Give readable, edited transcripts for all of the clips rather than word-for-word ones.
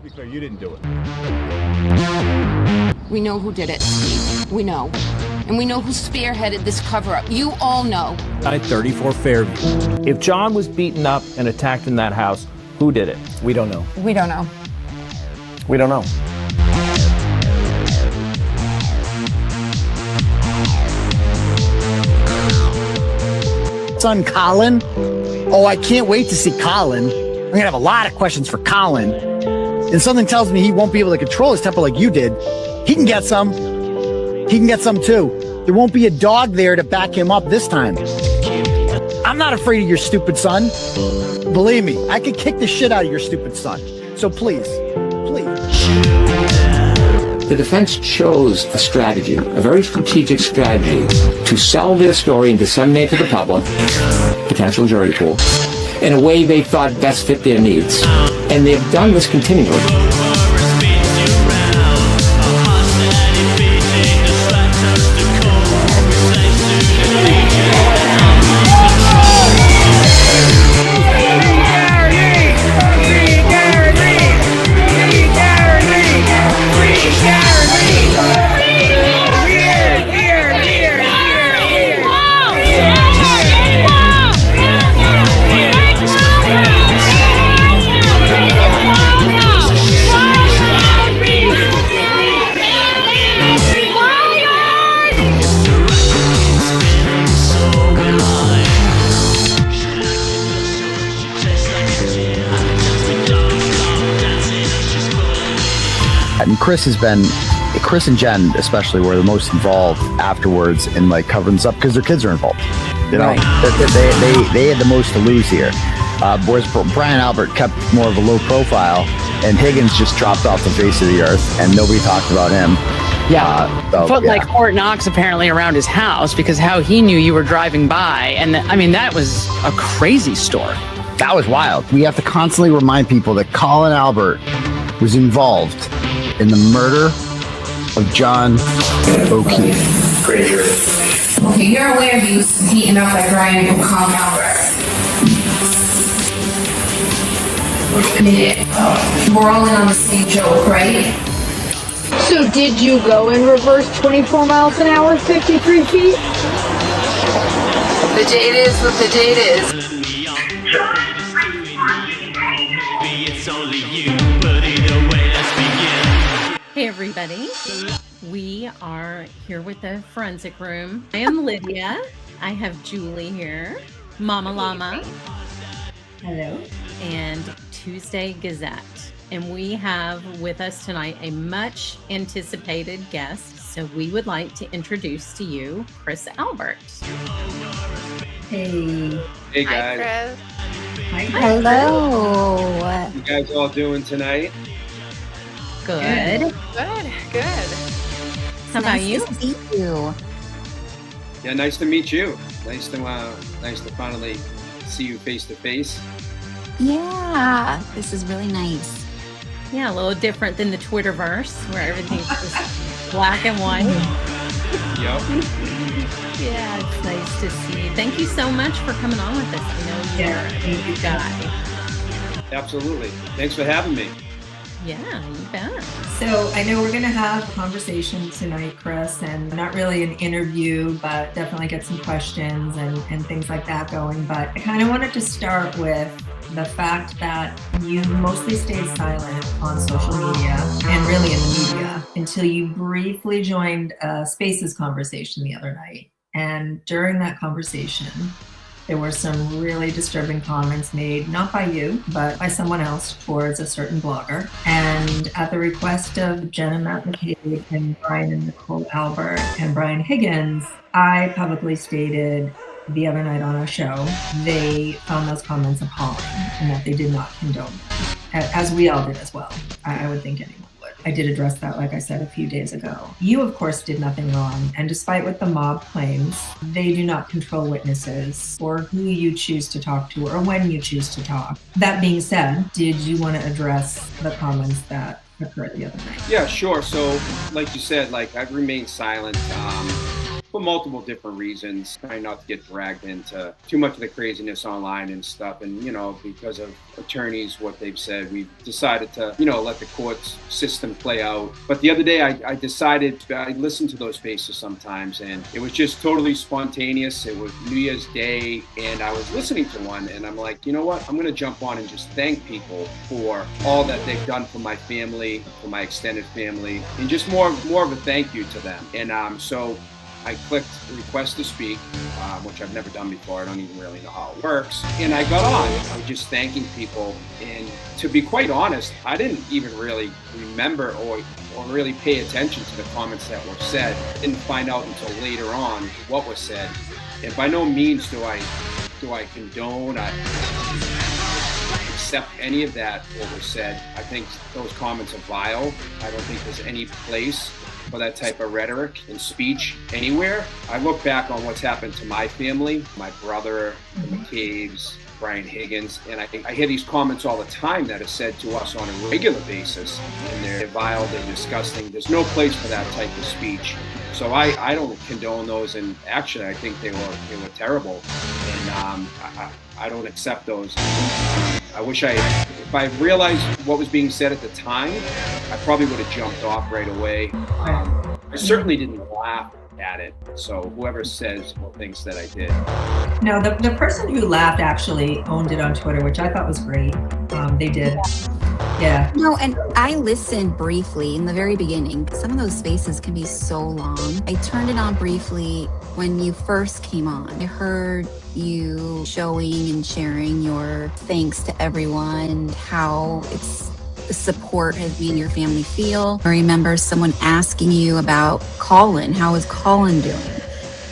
Let's be clear, you didn't do it. We know who did it, Steve. We know. And we know who spearheaded this cover-up. You all know. 34 Fairview. If John was beaten up and attacked in that house, who did it? We don't know. We don't know. We don't know. Son Colin. Oh, I can't wait to see Colin. I'm gonna have a lot of questions for Colin. And something tells me he won't be able to control his temper like you did. He can get some. He can get some too. There won't be a dog there to back him up this time. I'm not afraid of your stupid son. Believe me, I could kick the shit out of your stupid son. So please, please. The defense chose a strategy, a very strategic strategy, to sell their story and disseminate to the public, potential jury pool, in a way they thought best fit their needs. And they've done this continually. And Chris and Jen especially were the most involved afterwards in like covering this up because their kids are involved. You know, right. They had the most to lose here. Whereas Brian Albert kept more of a low profile, and Higgins just dropped off the face of the earth, and nobody talked about him. Yeah, put like Fort Knox apparently around his house because how he knew you were driving by, and I mean that was a crazy story. That was wild. We have to constantly remind people that Colin Albert was involved in the murder of John O'Keefe. Okay, you're aware he was beaten up by Brian and Colin Albert. Admit it. We're all in on the same joke, right? So did you go in reverse 24 miles an hour, 53 feet? The date is what the date is. Hey everybody, we are here with the forensic room. I am Lydia. I have Julie here, Mama Llama. Hello. And Tuesday Gazette. And we have with us tonight a much anticipated guest. So we would like to introduce to you Chris Albert. Hey. Hey guys. Hi, Hello. You guys all doing tonight? Good. Good. How about you? Nice to see you. Yeah, nice to meet you. Nice to finally see you face to face. Yeah, this is really nice. Yeah, a little different than the Twitterverse where everything's just black and white. Yep. Yeah, it's nice to see you. Thank you so much for coming on with us. I know you're a good guy. Absolutely. Thanks for having me. Yeah, you bet. So I know we're going to have a conversation tonight, Chris, and not really an interview, but definitely get some questions and things like that going. But I kind of wanted to start with the fact that you mostly stayed silent on social media and really in the media until you briefly joined a Spaces conversation the other night. And during that conversation, there were some really disturbing comments made, not by you, but by someone else towards a certain blogger. And at the request of Jenna Matt McCabe and Brian and Nicole Albert and Brian Higgins, I publicly stated the other night on our show, they found those comments appalling and that they did not condone them, as we all did as well. I would think anyone would. I did address that, like I said, a few days ago. You, of course, did nothing wrong. And despite what the mob claims, they do not control witnesses or who you choose to talk to or when you choose to talk. That being said, did you want to address the comments that occurred the other night? Yeah, sure. So, like you said, I've remained silent. for multiple different reasons, trying not to get dragged into too much of the craziness online and stuff. And, because of attorneys, what they've said, we've decided to, let the courts system play out. But the other day I decided, I listen to those spaces sometimes, and it was just totally spontaneous. It was New Year's Day, and I was listening to one, and I'm like, you know what? I'm going to jump on and just thank people for all that they've done for my family, for my extended family, and just more of a thank you to them. And so I clicked request to speak, which I've never done before. I don't even really know how it works. And I got on. I was just thanking people. And to be quite honest, I didn't even really remember or really pay attention to the comments that were said. Didn't find out until later on what was said. And by no means do I condone, I accept any of that what was said. I think those comments are vile. I don't think there's any place for that type of rhetoric and speech anywhere. I look back on what's happened to my family, my brother, the McCabe's, Brian Higgins, and I hear these comments all the time that are said to us on a regular basis, and they're vile, they're disgusting. There's no place for that type of speech. So I don't condone those, and actually I think they were terrible, and I don't accept those. I wish if I realized what was being said at the time, I probably would have jumped off right away. I certainly didn't laugh at it. So whoever says or thinks that I did. No, the person who laughed actually owned it on Twitter, which I thought was great. They did. Yeah. No, and I listened briefly in the very beginning. Some of those spaces can be so long. I turned it on briefly when you first came on. I heard you showing and sharing your thanks to everyone, how the support has made your family feel. I remember someone asking you about Colin. How is Colin doing?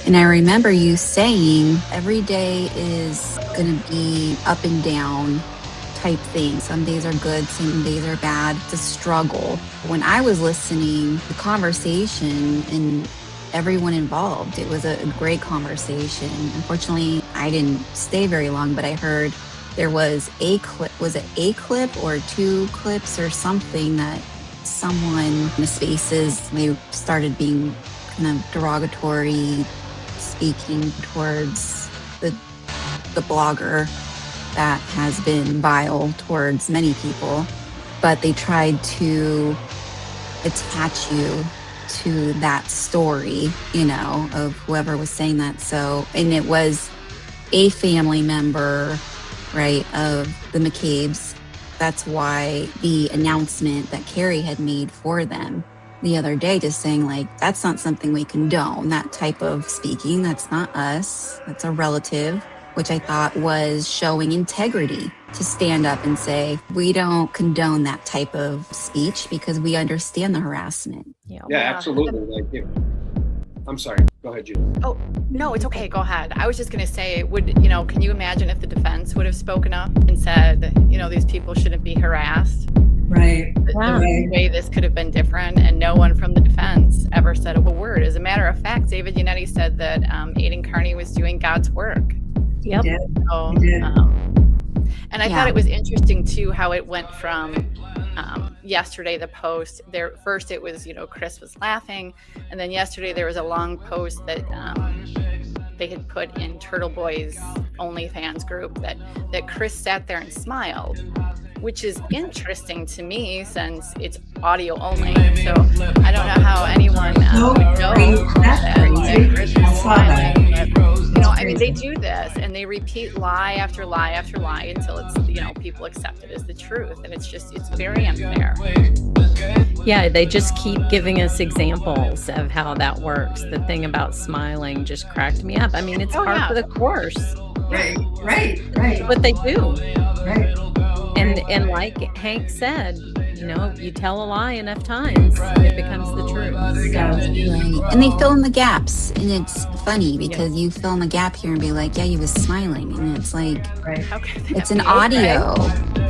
And I remember you saying every day is going to be up and down type thing. Some days are good, some days are bad. It's a struggle. When I was listening to the conversation and everyone involved, it was a great conversation. Unfortunately, I didn't stay very long, but I heard there was a clip. Was it a clip or two clips or something that someone in the spaces, they started being kind of derogatory, speaking towards the blogger that has been vile towards many people, but they tried to attach you to that story, of whoever was saying that. So, and it was a family member, right, of the McCabe's. That's why the announcement that Carrie had made for them the other day, just saying like, that's not something we condone, that type of speaking. That's not us. That's a relative, which I thought was showing integrity to stand up and say, we don't condone that type of speech because we understand the harassment. Yeah, absolutely. I'm sorry. Go ahead, Julie. Oh, no, it's okay. Go ahead. I was just going to say, can you imagine if the defense would have spoken up and said, these people shouldn't be harassed? Right. The way this could have been different, and no one from the defense ever said a word. As a matter of fact, David Yannetti said that Aidan Carney was doing God's work. Yep. So, and I thought it was interesting too how it went from yesterday, the post there. First it was, Chris was laughing, and then yesterday there was a long post that they had put in Turtle Boy's OnlyFans group that Chris sat there and smiled, which is interesting to me since it's audio only. So I don't know how anyone would know that Chris was smiling. But, they do this and they repeat lie after lie after lie until it's, people accept it as the truth. And it's very unfair. Yeah, they just keep giving us examples of how that works. The thing about smiling just cracked me up. It's part of the course. Right. That's what they do. Right. And like Hank said, you tell a lie enough times, it becomes the truth. Right. And they fill in the gaps. And it's funny because you fill in the gap here and be like, yeah, he was smiling. And it's like, it's an audio.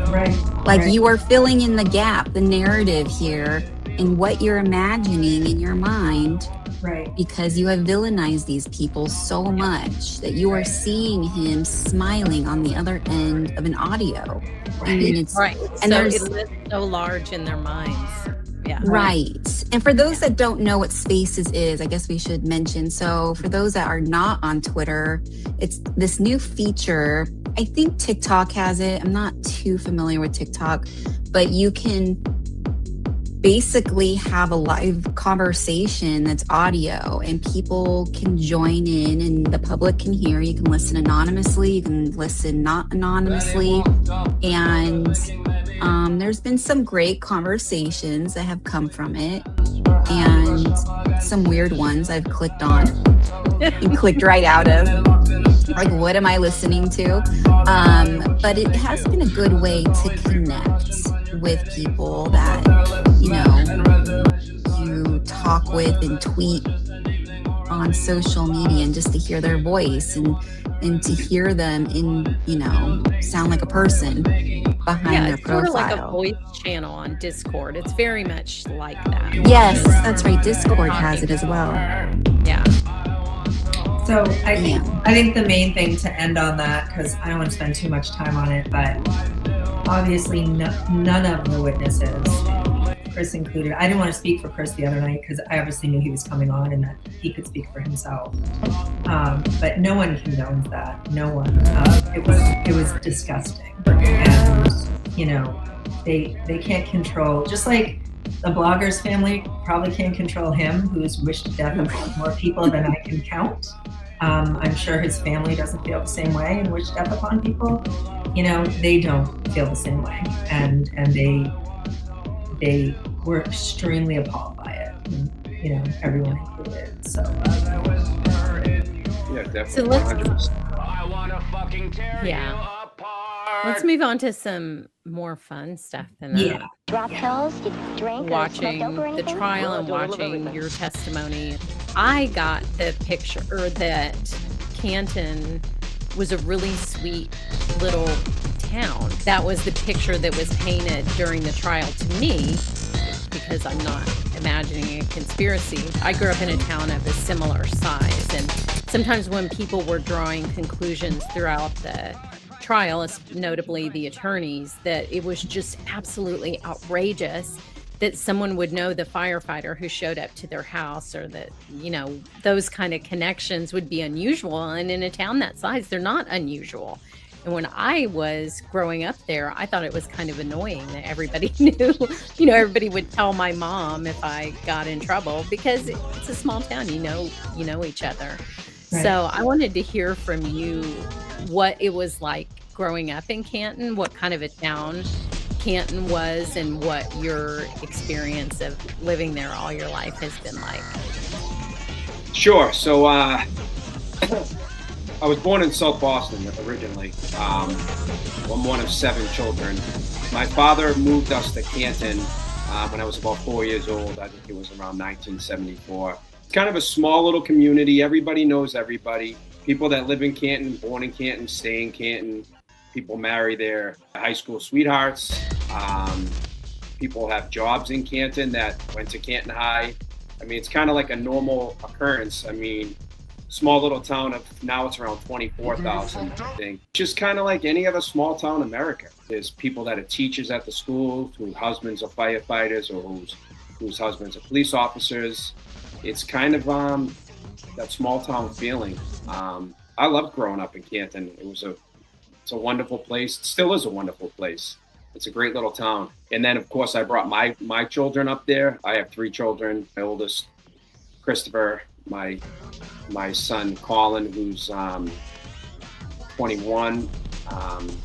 Right. You are filling in the gap, the narrative here, and what you're imagining in your mind. Right. Because you have villainized these people so much that you are seeing him smiling on the other end of an audio. Right. And so it lives so large in their minds. Yeah. Right. And for those that don't know what Spaces is, I guess we should mention. So for those that are not on Twitter, it's this new feature. I think TikTok has it. I'm not too familiar with TikTok, but you can basically have a live conversation that's audio and people can join in and the public can hear. You can listen anonymously, you can listen not anonymously. And there's been some great conversations that have come from it and some weird ones I've clicked on and clicked right out of. Like, what am I listening to? But it has been a good way to connect with people that, you talk with and tweet on social media, and just to hear their voice and to hear them sound like a person behind their it's sort profile. of like a voice channel on Discord. It's very much like that. Yes, that's right. Discord has it as well. Yeah. So I think the main thing to end on that, because I don't want to spend too much time on it, but obviously none of the witnesses, Chris included, I didn't want to speak for Chris the other night because I obviously knew he was coming on and that he could speak for himself. But no one condones that. No one. It was disgusting. And they can't control, just like the blogger's family probably can't control him, who's wished death upon more people than I can count. I'm sure his family doesn't feel the same way and wish death upon people. They don't feel the same way, and they were extremely appalled by it. And, everyone included. So Yeah, definitely. So let's move on to some more fun stuff than that. yeah. Drop pills, you drink, Watching or smoke dope or the anything? trial and watching your testimony, I got the picture that Canton was a really sweet little town. That was the picture that was painted during the trial to me, because I'm not imagining a conspiracy. I grew up in a town of a similar size, and sometimes when people were drawing conclusions throughout the trial, notably the attorneys, that it was just absolutely outrageous that someone would know the firefighter who showed up to their house, or that, those kind of connections would be unusual. And in a town that size, they're not unusual. And when I was growing up there, I thought it was kind of annoying that everybody knew, everybody would tell my mom if I got in trouble, because it's a small town, you know each other. Right. So I wanted to hear from you what it was like growing up in Canton, what kind of a town Canton was, and what your experience of living there all your life has been like. Sure. So I was born in South Boston originally. I'm one of 7 children. My father moved us to Canton when I was about 4 years old. I think it was around 1974. It's kind of a small little community. Everybody knows everybody. People that live in Canton, born in Canton, stay in Canton. People marry their high school sweethearts. People have jobs in Canton that went to Canton High. I mean, it's kind of like a normal occurrence. I mean, small little town of, now it's around 24,000, I think. Just kind of like any other small town in America. There's people that are teachers at the school, whose husbands are firefighters, or whose husbands are police officers. It's kind of that small town feeling. I loved growing up in Canton. It's a wonderful place. It still is a wonderful place. It's a great little town. And then, of course, I brought my children up there. I have 3 children. My oldest, Christopher, my son, Colin, who's 21.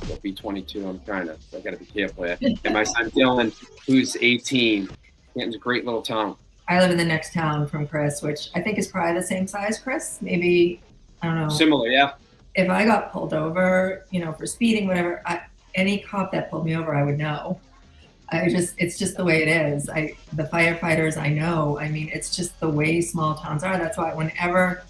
He'll be 22. I got to be careful here. And my son, Dylan, who's 18. Canton's a great little town. I live in the next town from Chris, which I think is probably the same size, Chris. Maybe, I don't know. Similar, yeah. If I got pulled over, for speeding, whatever, any cop that pulled me over, I would know. It's just the way it is. The firefighters I know, I mean, it's just the way small towns are. That's why whenever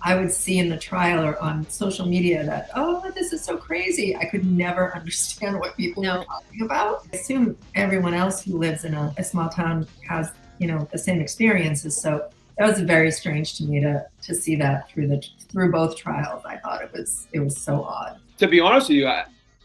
I would see in the trial or on social media that, oh, this is so crazy, I could never understand what people were talking about. I assume everyone else who lives in a small town has, the same experiences. So that was very strange to me to see that through both trials. I thought it was so odd. To be honest with you,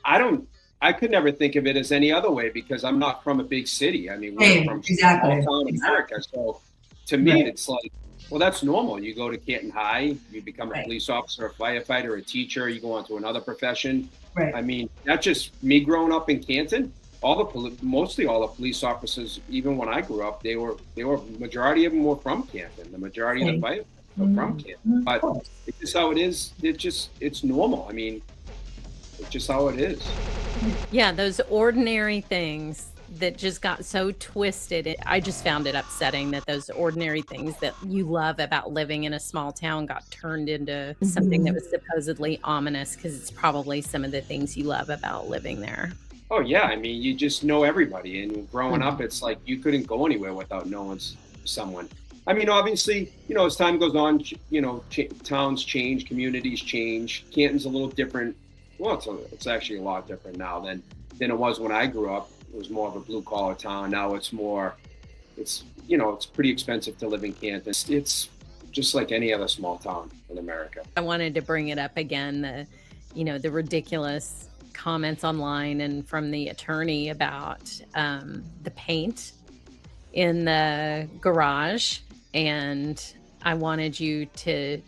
I don't I could never think of it as any other way because I'm not from a big city. I mean, we're from small town America. So to me, it's like, well, that's normal. You go to Canton High, you become a police officer, a firefighter, a teacher, you go on to another profession. Right. I mean, that's just me growing up in Canton. Mostly all the police officers, even when I grew up, they were majority of them were from Canton. The majority of the firefighters were from Canton. But it's just how it is. It's normal. I mean, it's just how it is. Yeah, those ordinary things that just got so twisted. I just found it upsetting that those ordinary things that you love about living in a small town got turned into something that was supposedly ominous because it's probably some of the things you love about living there. Oh, yeah. I mean, you just know everybody. And growing up, it's like you couldn't go anywhere without knowing someone. I mean, obviously, as time goes on, towns change, communities change. Canton's a little different. Well, it's actually a lot different now than it was when I grew up. It was more of a blue-collar town. Now it's pretty expensive to live in Canton. It's just like any other small town in America. I wanted to bring it up again, the ridiculous comments online and from the attorney about the paint in the garage. And I wanted you to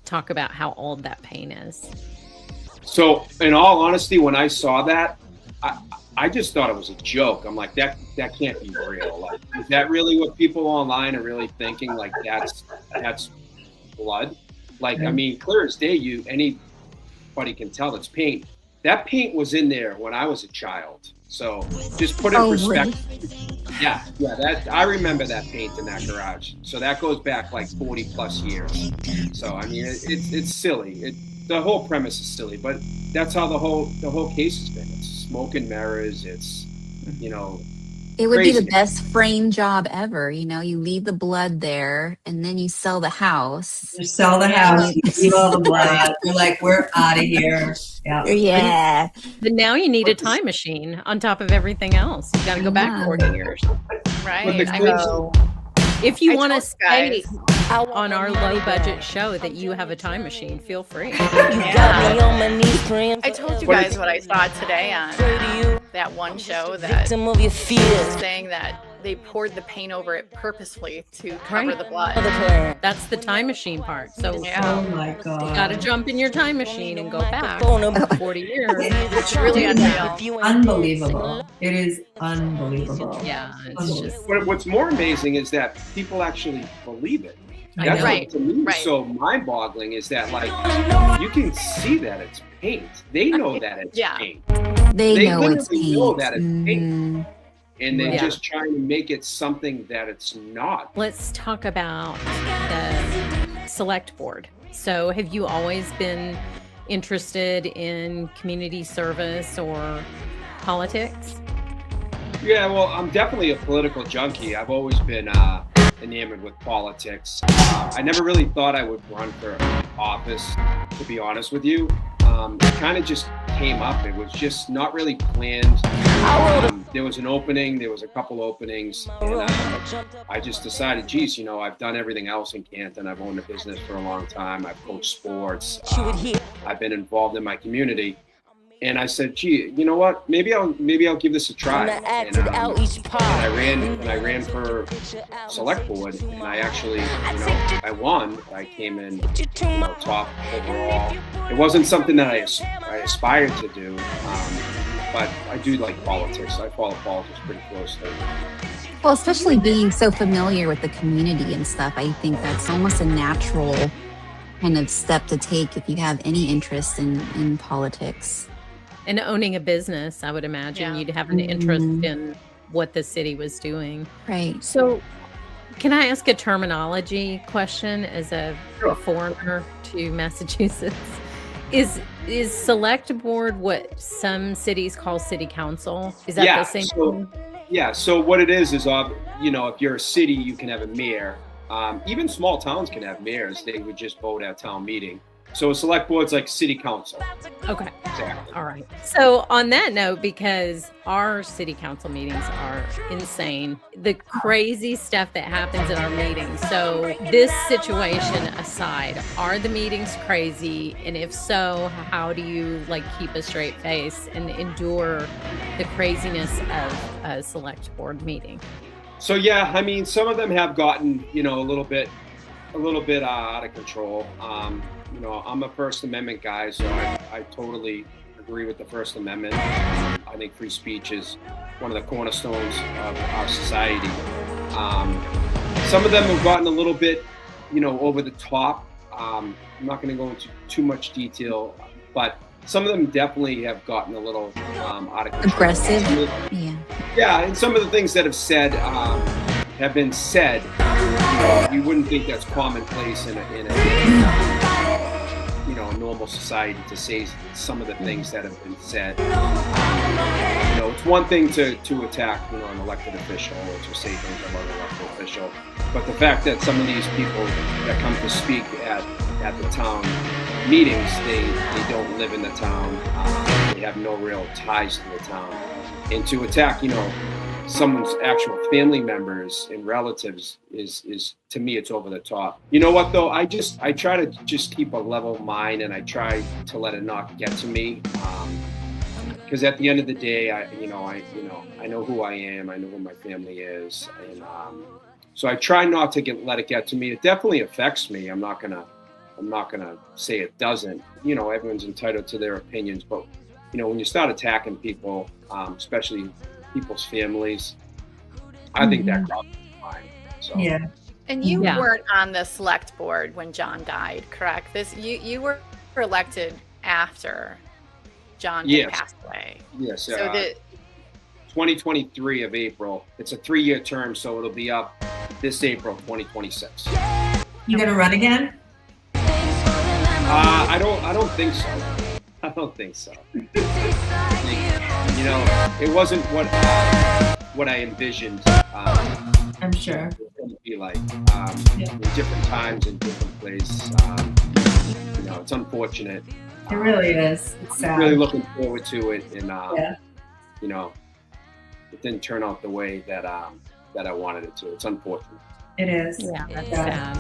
talk about how old that paint is. So in all honesty, when I saw that, I just thought it was a joke. I'm like, that can't be real. Like, is that really what people online are really thinking? Like that's blood? Like, I mean, clear as day, anybody can tell it's paint. That paint was in there when I was a child. So just put it in perspective. Really? Yeah, that I remember that paint in that garage. So that goes back like 40 plus years. So I mean, it's silly. The whole premise is silly, but that's how the whole case has been. It's smoke and mirrors. It's it would crazy. be the best frame job ever. You leave the blood there, and then you sell the house. You sell the house, you leave all the blood. You're like, we're out of here. Yeah. But now you need a time machine on top of everything else. You got to go back 40 years. Right. If you want to say on our low budget show that you have a time machine, feel free. I told you guys what I saw today on that one show that was saying that they poured the paint over it purposefully to cover the blood. That's the time machine part. So Oh my God. you got to jump in your time machine and go back 40 years. It's really unreal. Unbelievable. It is unbelievable. Yeah, it's just. What's more amazing is that people actually believe it. I That's know. what to me is so mind-boggling is that like you can see that it's paint. They know that it's paint. They know it's literally paint. know that it's paint. And they're Yeah. just trying to make it something that it's not. Let's talk about the select board. So have you always been interested in community service or politics? Yeah, well, I'm definitely a political junkie. I've always been enamored with politics. I never really thought I would run for office, to be honest with you. It kind of just came up. It was just not really planned. There was an opening. There was a couple openings. And I just decided, geez, I've done everything else in Canton. I've owned a business for a long time. I've coached sports. I've been involved in my community. And I said, gee, you know what? Maybe I'll give this a try. And I ran for select board, and I actually, I won. I came in, top overall. It wasn't something that I aspired to do, but I do like politics. I follow politics pretty closely. Well, especially being so familiar with the community and stuff, I think that's almost a natural kind of step to take if you have any interest in politics. And owning a business, I would imagine you'd have an interest in what the city was doing. Right. So can I ask a terminology question as a foreigner to Massachusetts? Is select board what some cities call city council? Is that the same thing? Yeah, so what it is, if you're a city, you can have a mayor. Even small towns can have mayors. They would just vote at town meeting. So a select board's like city council. Okay. Exactly. All right. So on that note, because our city council meetings are insane, the crazy stuff that happens in our meetings. So this situation aside, are the meetings crazy? And if so, how do you like keep a straight face and endure the craziness of a select board meeting? So yeah, I mean, some of them have gotten, a little bit out of control. I'm a First Amendment guy, so I totally agree with the First Amendment. I think free speech is one of the cornerstones of our society. Some of them have gotten a little bit, over the top. I'm not going to go into too much detail, but some of them definitely have gotten a little out of control. Aggressive. Yeah, and some of the things that have been said, you wouldn't think that's commonplace in a normal society to say some of the things that have been said. It's one thing to attack, an elected official or to say things about an elected official, but the fact that some of these people that come to speak at the town meetings, they don't live in the town, they have no real ties to the town, and to attack, someone's actual family members and relatives is to me, it's over the top. You know what though? I try to just keep a level mind, and I try to let it not get to me. Because at the end of the day, I know who I am. I know who my family is, and so I try not to let it get to me. It definitely affects me. I'm not gonna say it doesn't. Everyone's entitled to their opinions, but when you start attacking people, especially people's families, I think that crosses the line. So. Yeah. And you weren't on the select board when John died, correct? You were elected after John passed away. Yes. So 2023 of April. It's a 3-year term, so it'll be up this April 2026. You gonna run again? I don't think so. I don't think so. It wasn't what I envisioned. I'm sure. It was going to be like in different times and different places. It's unfortunate. It really is. It's sad. I'm really looking forward to it, and it didn't turn out the way that I wanted it to. It's unfortunate. It is. Yeah, that's sad.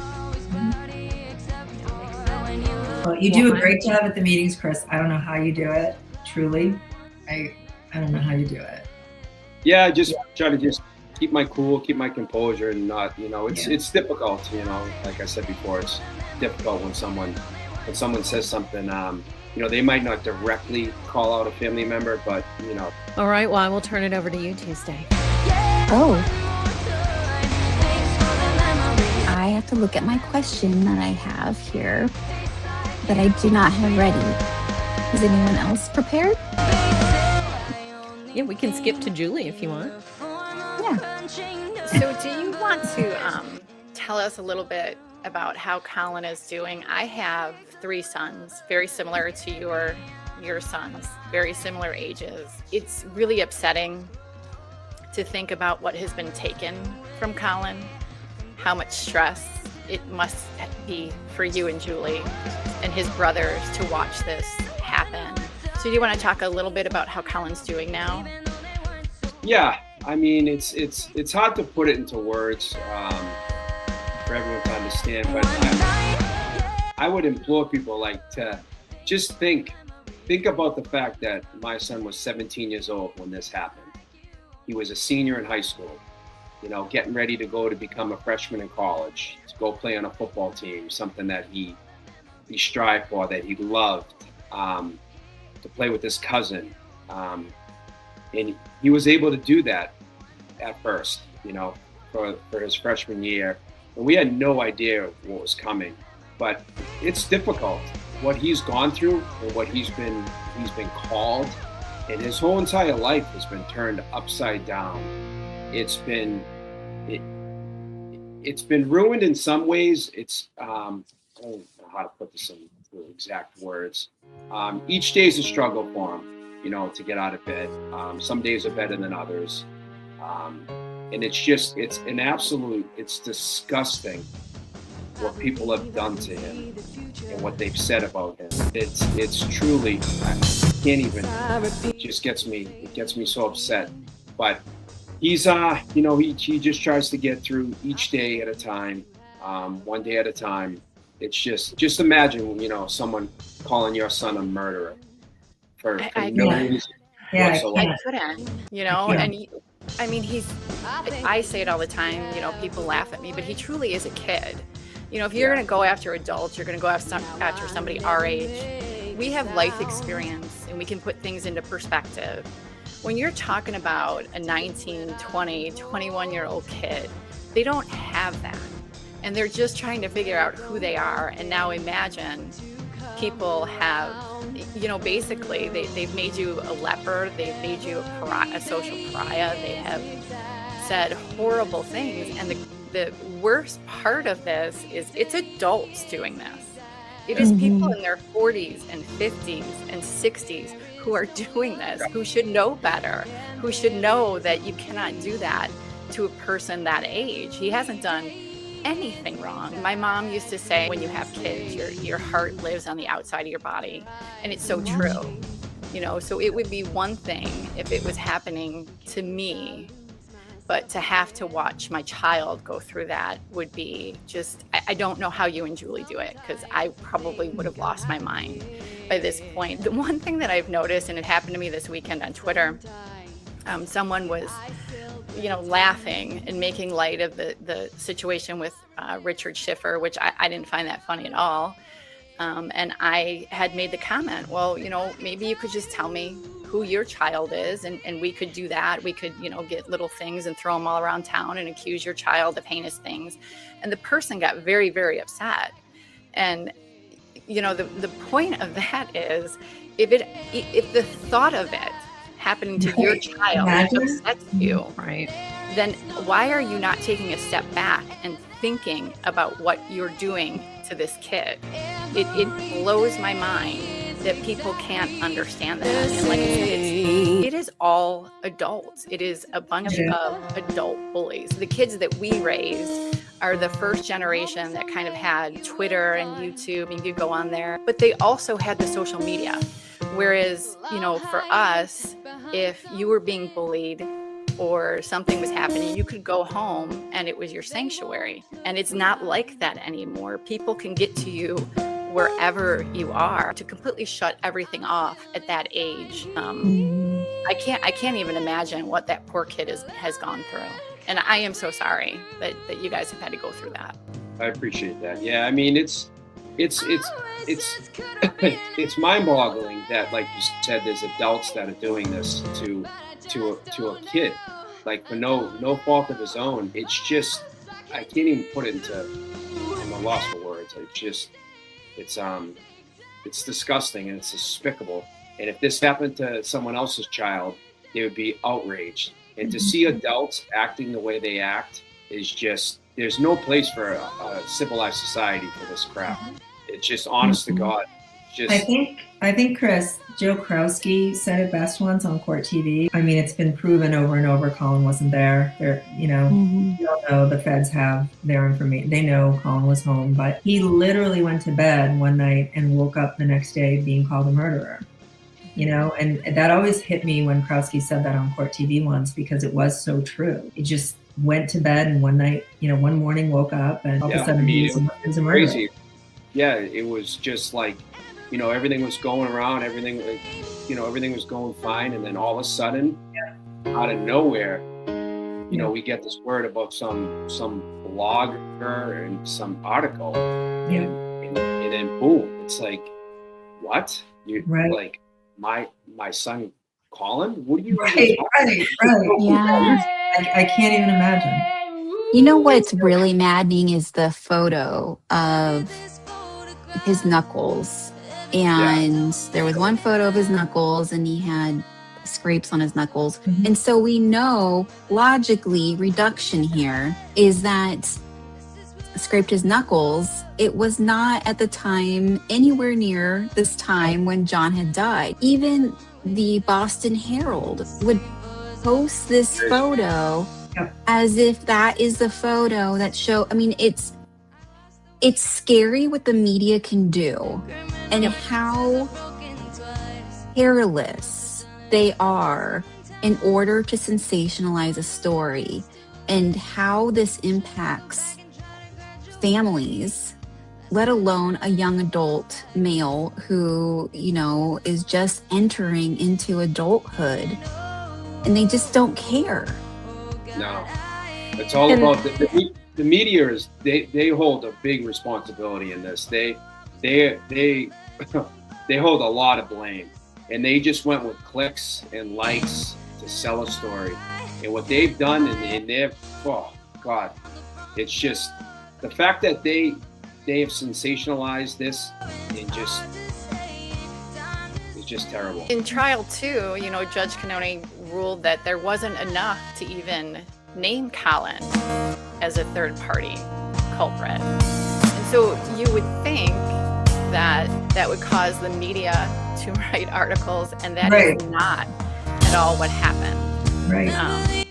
Well, you do a great job at the meetings, Chris. I don't know how you do it. Truly, I don't know how you do it. Yeah, just try to just keep my cool, keep my composure, and not, it's difficult. Like I said before, it's difficult when someone says something. They might not directly call out a family member, but All right. Well, I will turn it over to you, Tuesday. Oh. I have to look at my question that I have here that I do not have ready. Is anyone else prepared? Yeah, we can skip to Julie if you want. Yeah. So do you want to tell us a little bit about how Colin is doing? I have 3 sons, very similar to your sons, very similar ages. It's really upsetting to think about what has been taken from Colin, how much stress it must be for you and Julie and his brothers to watch this happen. So do you want to talk a little bit about how Colin's doing now? Yeah, I mean, it's hard to put it into words for everyone to understand, but I would implore people to just think about the fact that my son was 17 years old when this happened. He was a senior in high school, getting ready to become a freshman in college, to go play on a football team, something that he strived for, that he loved, to play with his cousin. And he was able to do that at first, for his freshman year. And we had no idea what was coming, but it's difficult what he's gone through and what he's been called, and his whole entire life has been turned upside down. It's been ruined in some ways. I don't know how to put this in exact words. Each day is a struggle for him, to get out of bed. Some days are better than others. And it's disgusting what people have done to him and what they've said about him. It's truly, I can't even, it gets me so upset. But he's, he just tries to get through each day at a time, one day at a time. It's just imagine, someone calling your son a murderer for no reason whatsoever. I couldn't, and I say it all the time, people laugh at me, but he truly is a kid. If you're going to go after adults, you're going to go after somebody our age. We have life experience and we can put things into perspective. When you're talking about a 19, 20, 21-year-old kid, they don't have that. And they're just trying to figure out who they are. And now imagine people have, basically they've made you a leper. They've made you a social pariah. They have said horrible things. And the worst part of this is it's adults doing this. It is people in their 40s and 50s and 60s who are doing this, who should know better, who should know that you cannot do that to a person that age. He hasn't done anything wrong. My mom used to say, when you have kids, your heart lives on the outside of your body. And it's so true. So it would be one thing if it was happening to me, but to have to watch my child go through that would be just, I don't know how you and Julie do it, because I probably would have lost my mind by this point. The one thing that I've noticed, and it happened to me this weekend on Twitter, someone was, laughing and making light of the situation with Richard Schiffer, which I didn't find that funny at all. And I had made the comment, well, maybe you could just tell me who your child is, and we could do that. We could, get little things and throw them all around town and accuse your child of heinous things. And the person got very, very upset. And, the point of that is, if the thought of it happening to your child upsets you, right, then why are you not taking a step back and thinking about what you're doing to this kid? It blows my mind that people can't understand that. And like I said, it is all adults. It is a bunch of adult bullies. The kids that we raised are the first generation that kind of had Twitter and YouTube, and you could go on there, but they also had the social media. Whereas, for us, if you were being bullied or something was happening, you could go home and it was your sanctuary. And it's not like that anymore. People can get to you wherever you are. To completely shut everything off at that age, I can't even imagine what that poor kid has gone through. And I am so sorry that you guys have had to go through that. I appreciate that. Yeah, I mean, it's mind-boggling that, like you said, there's adults that are doing this to a kid, like for no fault of his own. It's just, I can't even put it I'm a loss for words. It's disgusting and it's despicable. And if this happened to someone else's child, they would be outraged. And to see adults acting the way they act is just, there's no place for a civilized society for this crap. It's just, honest to God. Just, I think, Chris, Joe Krowski said it best once on Court TV. I mean, it's been proven over and over Colin wasn't there. We all know the feds have their information. They know Colin was home, but he literally went to bed one night and woke up the next day being called a murderer. And that always hit me when Krowski said that on Court TV once, because it was so true. It just went to bed, and one night, one morning woke up and all of a sudden he was a murderer. Crazy. Yeah, it was just like, everything was going around, everything was going fine. And then all of a sudden, out of nowhere, we get this word about some blogger and some article. And then boom, it's like, what? Like, my son Colin? What are you right. Yeah. I can't even imagine. What's really maddening is the photo of his knuckles. And there was one photo of his knuckles and he had scrapes on his knuckles. And so we know, logically, reduction here is that scraped his knuckles. It was not at the time anywhere near this time when John had died. Even the Boston Herald would post this photo as if that is the photo that show. I mean, it's scary what the media can do and how careless they are in order to sensationalize a story, and how this impacts families, let alone a young adult male who, you know, is just entering into adulthood, and they just don't care. No, it's all about the media. They hold a big responsibility in this. They they hold a lot of blame, and they just went with clicks and likes to sell a story. And what they've done, and they've, oh God, it's just the fact that they have sensationalized this, and just, it's just terrible. In trial 2, you know, Judge Cannone ruled that there wasn't enough to even name Colin as a third party culprit. And so you would think that that would cause the media to write articles, and that is not at all what happened. Right.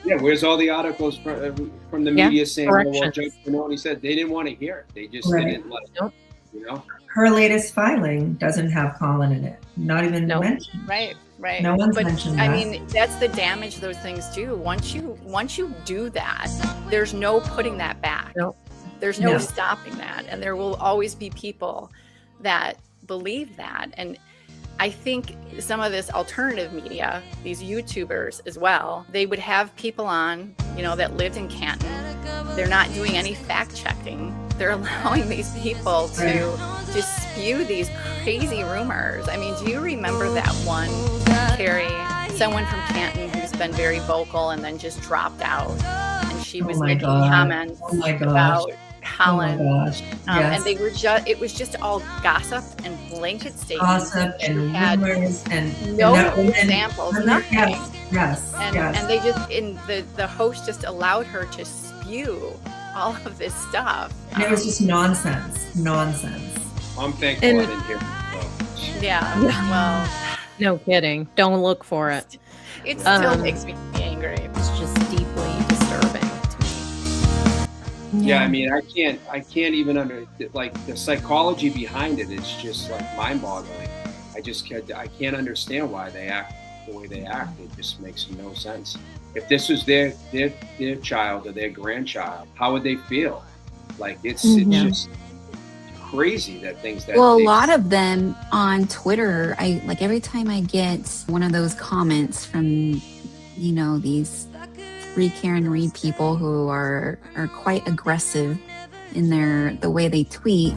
Yeah, where's all the articles from the media saying, well, what Judge Cannone said? They didn't want to hear it. They just didn't let it, you know? Her latest filing doesn't have Colin in it. Not even mentioned. Right. No one's but, mentioned I that. mean, that's the damage those things do. Once you do that, there's no putting that back. Nope. There's no stopping that. And there will always be people that believe that. And I think some of this alternative media, these YouTubers as well, they would have people on, you know, that lived in Canton. They're not doing any fact checking. They're allowing these people to just spew these crazy rumors. I mean, do you remember that one, Carrie? Someone from Canton who's been very vocal and then just dropped out. And she was making comments about Colin. And they were it was just all gossip and blanket statements. Gossip and rumors and no examples, nothing. And they just, the host just allowed her to spew all of this stuff. And it was just nonsense. I'm thankful I didn't hear it. Yeah. Well, no kidding. Don't look for it. It still makes me angry. It's just deeply disturbing to me. Yeah, I mean, I can't even like the psychology behind it is just like mind-boggling. I can't understand why they act the way they act. It just makes no sense. If this was their child or their grandchild, how would they feel? Like it's just crazy that things that. Well, a lot of them on Twitter, I like every time I get one of those comments from, you know, these free Karen Reed people who are quite aggressive in the way they tweet.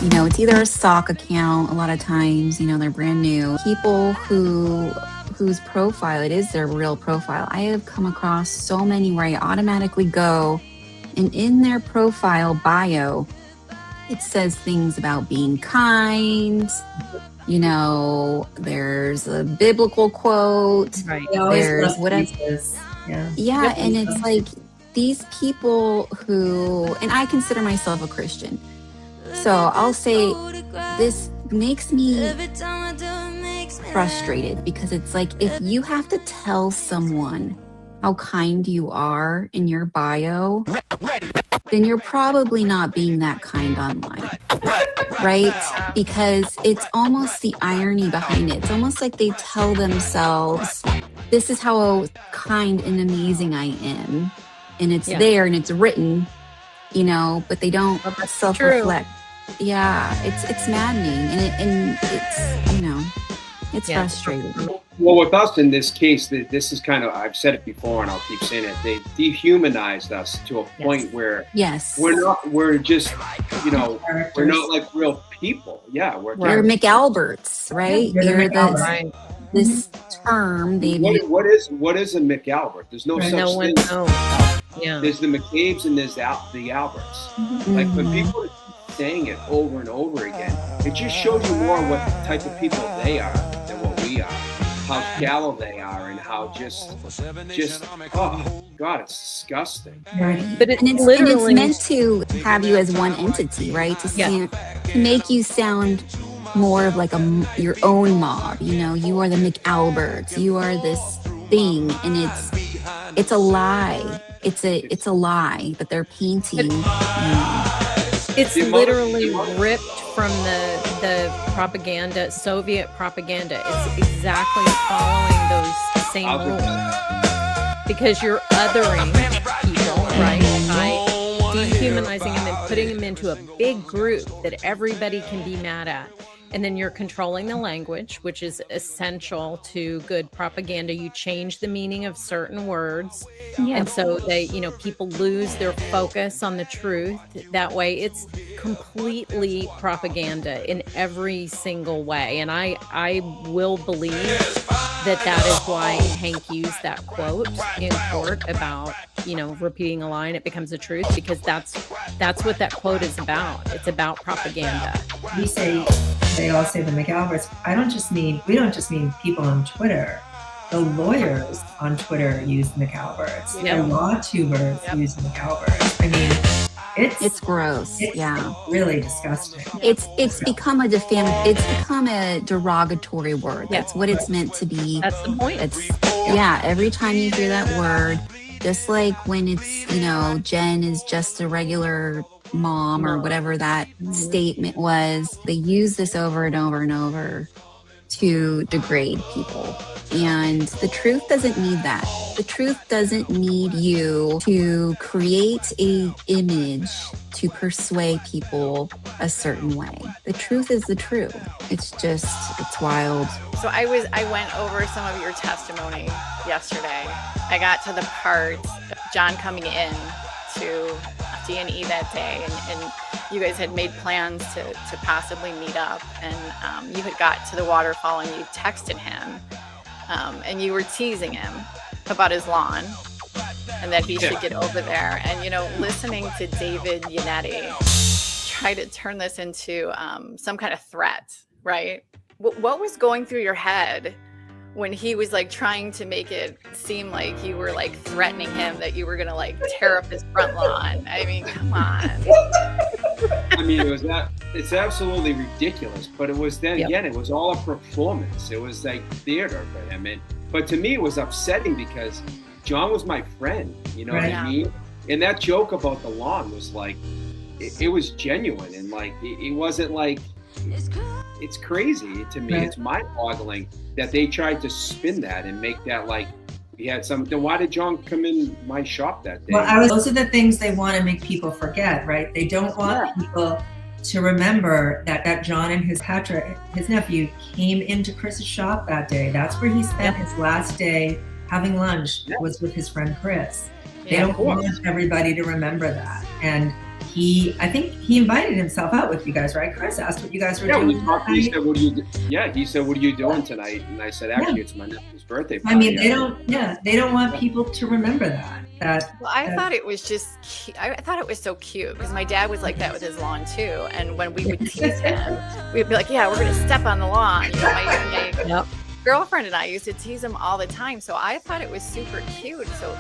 You know, it's either a sock account a lot of times, you know, they're brand new. People whose profile, it is their real profile. I have come across so many where I automatically go, and in their profile bio, it says things about being kind. You know, there's a biblical quote. Right. There's whatever. Yeah, and it's like these people who, and I consider myself a Christian. So I'll say this makes me frustrated, because it's like, if you have to tell someone how kind you are in your bio, then you're probably not being that kind online, right? Because it's almost the irony behind it. It's almost like they tell themselves, this is how kind and amazing I am. And it's there and it's written, you know, but they don't self-reflect. Yeah, it's maddening, and it's, you know, it's frustrating. Well, with us in this case, this is kind of, I've said it before and I'll keep saying it, they dehumanized us to a point where we're just, you know, we're not like real people. Yeah, we're McAlberts, right? You're this term. What is a McAlbert? There's no such thing. Yeah. There's the McCabe's and there's the Alberts. Mm-hmm. Like when people are saying it over and over again, it just shows you more what type of people they are than what we are. How shallow they are, and how just oh God, it's disgusting. But it's meant to have you as one entity, right? To make you sound more of like your own mob. You know, you are the McAlberts. You are this thing, and it's a lie. It's a lie that they're painting. It's literally ripped from the propaganda, Soviet propaganda. It's exactly following those same rules. Because you're othering people, right? By dehumanizing them and putting them into a big group that everybody can be mad at. And then you're controlling the language, which is essential to good propaganda. You change the meaning of certain words. Yeah. And so they, people lose their focus on the truth. That way it's completely propaganda in every single way. And I will believe that is why Hank used that quote in court about, repeating a line, it becomes a truth, because that's what that quote is about. It's about propaganda. They all say the McAlberts. We don't just mean people on Twitter. The lawyers on Twitter use McAlberts. Yep. The law tubers use McAlberts. I mean, it's gross. It's really disgusting. It's become a it's become a derogatory word. That's what it's meant to be. That's the point. Every time you hear that word, just like when it's, Jen is just a regular mom or whatever that statement was, they use this over and over and over to degrade people. And the truth doesn't need that. The truth doesn't need you to create a image to persuade people a certain way. The truth is the truth. It's wild. So I went over some of your testimony yesterday. I got to the part of John coming in to D&E that day, and you guys had made plans to possibly meet up, and you had got to the waterfall and you texted him, and you were teasing him about his lawn and that he should get over there. And, listening to David Yannetti try to turn this into some kind of threat, right? What was going through your head when he was like trying to make it seem like you were like threatening him, that you were going to like tear up his front lawn? I mean, come on. I mean, it's absolutely ridiculous, but it was again, it was all a performance. It was like theater for him. But to me, it was upsetting because John was my friend, you know what I mean? And that joke about the lawn was like, it was genuine. And like, it wasn't like, it's crazy to me. It's mind-boggling that they tried to spin that and make that like he had something. Then why did John come in my shop that day? Well, those are the things they want to make people forget, right? They don't want people to remember that John and his nephew, came into Chris's shop that day. That's where he spent his last day having lunch, was with his friend Chris. They don't want everybody to remember that. And I think he invited himself out with you guys, right? Chris asked what you guys were doing. We talked. He said, "What are you doing tonight?" And I said, "Actually, it's my nephew's birthday party." I mean, they don't want people to remember that. Well, I thought it was just, I thought it was so cute because my dad was like that with his lawn too. And when we would tease him, we'd be like, "Yeah, we're gonna step on the lawn." My girlfriend and I used to tease him all the time, so I thought it was super cute. So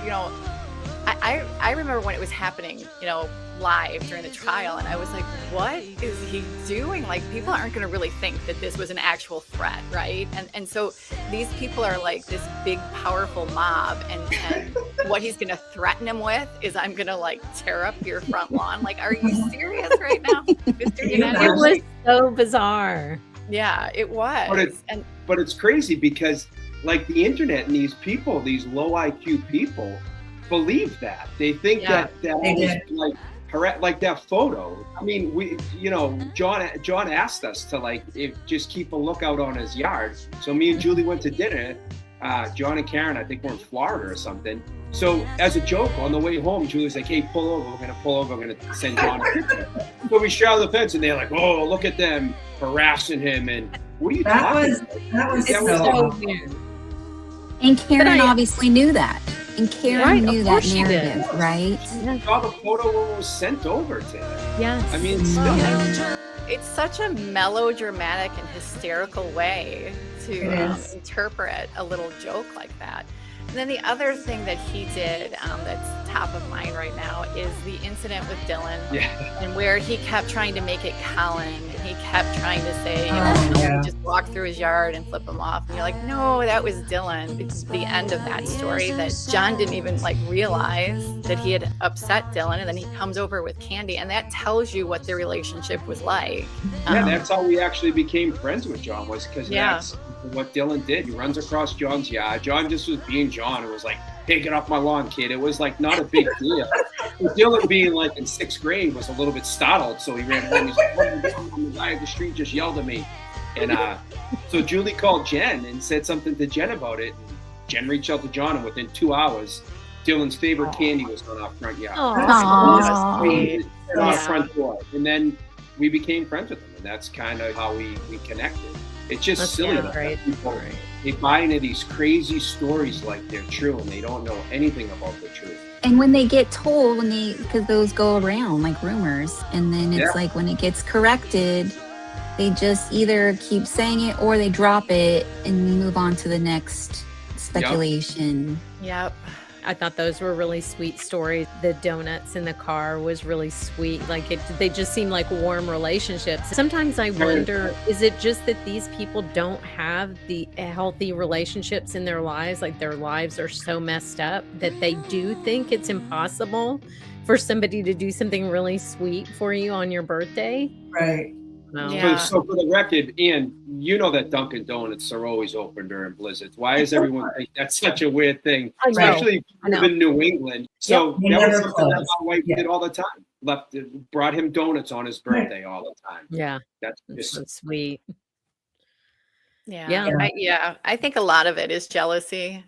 I remember when it was happening, live during the trial, and I was like, what is he doing? Like, people aren't going to really think that this was an actual threat, right? And so these people are like this big, powerful mob, and what he's going to threaten him with is, I'm going to like tear up your front lawn. Like, are you serious right now, Mr. Yannetti? It was so bizarre. Yeah, it was. But it's crazy because like the internet and these people, these low IQ people, believe that. They think that was like that photo. I mean, John asked us to just keep a lookout on his yard. So me and Julie went to dinner. John and Karen, I think, were in Florida or something. So as a joke on the way home, Julie's like, "Hey, pull over. We're gonna pull over. We're gonna send John a picture." So we straddle the fence, and they're like, "Oh, look at them harassing him." And what are you talking about? That was so weird. And Karen obviously knew that. And Karen knew that narrative, right? I saw the photo when it was sent over to him. Yes. I mean, it's such a melodramatic and hysterical way to interpret a little joke like that. And then the other thing that he did that's top of mind right now is the incident with Dylan. Yeah. And where he kept trying to make it Colin. And he kept trying to say, you know, just walk through his yard and flip him off. And you're like, no, that was Dylan. It's the end of that story that John didn't even like realize that he had upset Dylan. And then he comes over with candy. And that tells you what their relationship was like. Yeah, that's how we actually became friends with John, was because that's what Dylan did. He runs across John's yard. John just was being John. It was like, hey, get off my lawn, kid. It was like not a big deal. Dylan being like in 6th grade was a little bit startled. So he ran home. He's like, what are you doing? The guy at the street just yelled at me. And so Julie called Jen and said something to Jen about it. And Jen reached out to John, and within 2 hours, Dylan's favorite candy was on our front yard. On our front door. And then we became friends with him. And that's kind of how we connected. It's just silly that people, they buy into these crazy stories like they're true, and they don't know anything about the truth. And when they get told, because those go around like rumors, and then it's like when it gets corrected, they just either keep saying it or they drop it and move on to the next speculation. Yep. I thought those were really sweet stories. The donuts in the car was really sweet. Like they just seem like warm relationships. Sometimes I wonder, is it just that these people don't have the healthy relationships in their lives? Like their lives are so messed up that they do think it's impossible for somebody to do something really sweet for you on your birthday. Right. No. Yeah. So for the record, Ian, you know that Dunkin' Donuts are always open during blizzards. Why does everyone think that's such a weird thing? Especially if you live in New England. So that was something that my wife did all the time. Brought him donuts on his birthday all the time. Yeah. That's just so sweet. Yeah. I think a lot of it is jealousy.